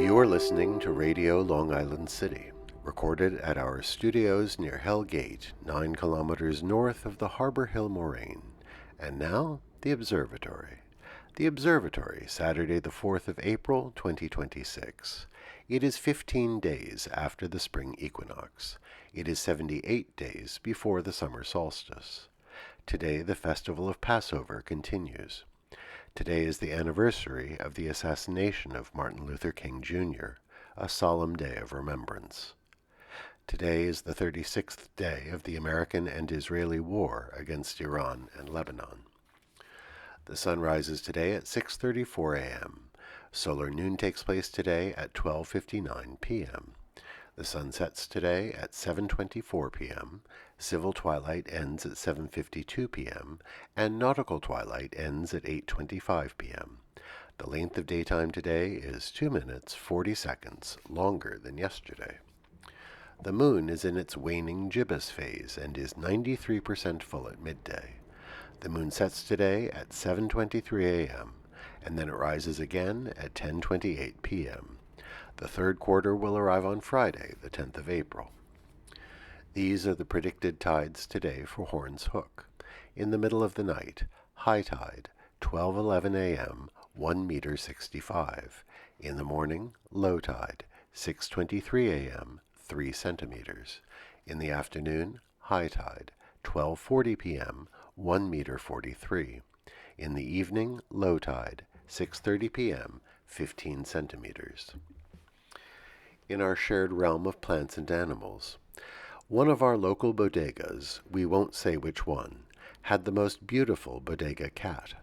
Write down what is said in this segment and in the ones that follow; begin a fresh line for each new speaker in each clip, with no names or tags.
You're listening to Radio Long Island City, recorded at our studios near Hell Gate, 9 kilometers north of the Harbor Hill Moraine. And now, the Observatory. The Observatory, Saturday the 4th of April, 2026. It is 15 days after the spring equinox. It is 78 days before the summer solstice. Today, the festival of Passover continues. Today is the anniversary of the assassination of Martin Luther King Jr., a solemn day of remembrance. Today is the 36th day of the American and Israeli war against Iran and Lebanon. The sun rises today at 6:34 a.m. Solar noon takes place today at 12:59 p.m. The sun sets today at 7:24 p.m., civil twilight ends at 7:52 p.m., and nautical twilight ends at 8:25 p.m. The length of daytime today is 2 minutes 40 seconds longer than yesterday. The moon is in its waning gibbous phase and is 93% full at midday. The moon sets today at 7:23 a.m., and then it rises again at 10:28 p.m. The third quarter will arrive on Friday, the 10th of April. These are the predicted tides today for Horns Hook. In the middle of the night, high tide, 12:11 a.m., 1 meter 65. In the morning, low tide, 6:23 a.m., 3 centimeters. In the afternoon, high tide, 12:40 p.m., 1 meter 43. In the evening, low tide, 6:30 p.m., 15 centimeters. In our shared realm of plants and animals, one of our local bodegas, we won't say which one, had the most beautiful bodega cat.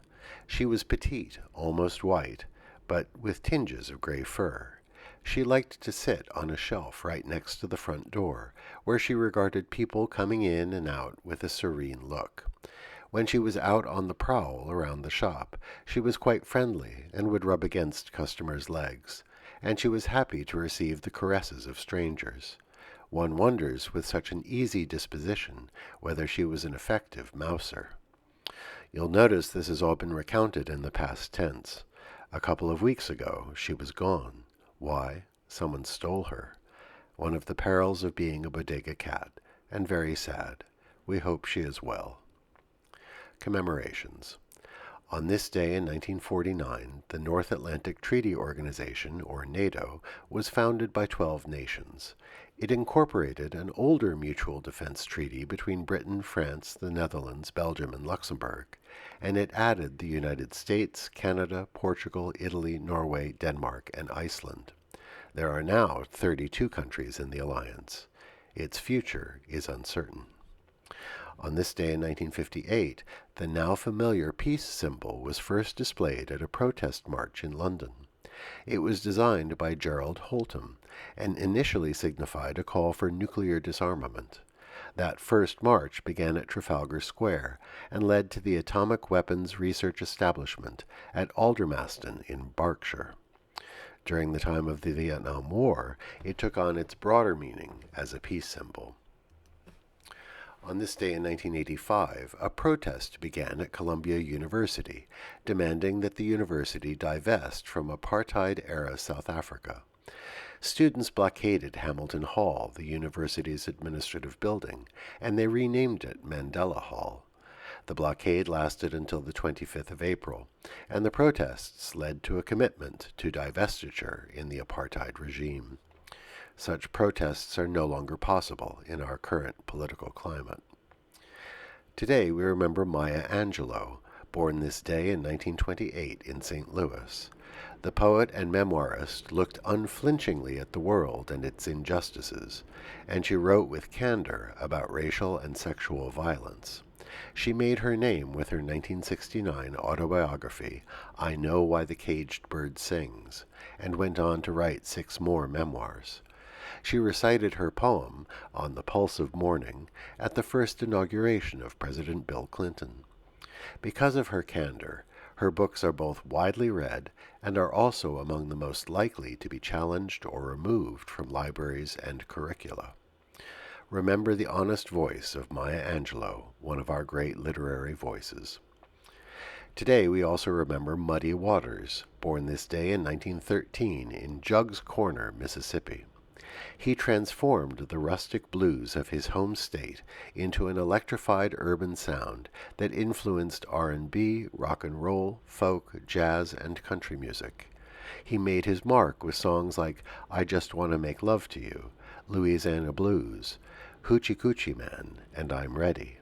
She was petite, almost white, but with tinges of gray fur. She liked to sit on a shelf right next to the front door, where she regarded people coming in and out with a serene look. When she was out on the prowl around the shop, she was quite friendly and would rub against customers' legs, and she was happy to receive the caresses of strangers. One wonders, with such an easy disposition, whether she was an effective mouser. You'll notice this has all been recounted in the past tense. A couple of weeks ago, she was gone. Why? Someone stole her. One of the perils of being a bodega cat, and very sad. We hope she is well. Commemorations. On this day in 1949, the North Atlantic Treaty Organization, or NATO, was founded by 12 nations. It incorporated an older mutual defense treaty between Britain, France, the Netherlands, Belgium, and Luxembourg, and it added the United States, Canada, Portugal, Italy, Norway, Denmark, and Iceland. There are now 32 countries in the alliance. Its future is uncertain. On this day in 1958, the now familiar peace symbol was first displayed at a protest march in London. It was designed by Gerald Holtham and initially signified a call for nuclear disarmament. That first march began at Trafalgar Square and led to the Atomic Weapons Research Establishment at Aldermaston in Berkshire. During the time of the Vietnam War, it took on its broader meaning as a peace symbol. On this day in 1985, a protest began at Columbia University, demanding that the university divest from apartheid-era South Africa. Students blockaded Hamilton Hall, the university's administrative building, and they renamed it Mandela Hall. The blockade lasted until the 25th of April, and the protests led to a commitment to divestiture in the apartheid regime. Such protests are no longer possible in our current political climate. Today we remember Maya Angelou, born this day in 1928 in St. Louis. The poet and memoirist looked unflinchingly at the world and its injustices, and she wrote with candor about racial and sexual violence. She made her name with her 1969 autobiography, I Know Why the Caged Bird Sings, and went on to write 6 more memoirs. She recited her poem, On the Pulse of Morning, at the first inauguration of President Bill Clinton. Because of her candor, her books are both widely read and are also among the most likely to be challenged or removed from libraries and curricula. Remember the honest voice of Maya Angelou, one of our great literary voices. Today we also remember Muddy Waters, born this day in 1913 in Jugg's Corner, Mississippi. He transformed the rustic blues of his home state into an electrified urban sound that influenced R&B, rock and roll, folk, jazz, and country music. He made his mark with songs like I Just Want to Make Love to You, Louisiana Blues, Hoochie Coochie Man, and I'm Ready.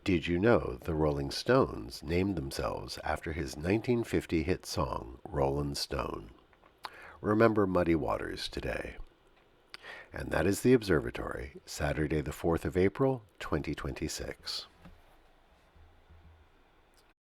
Did you know the Rolling Stones named themselves after his 1950 hit song, Rollin' Stone? Remember Muddy Waters today. And that is the Observatory, Saturday the 4th of April, 2026.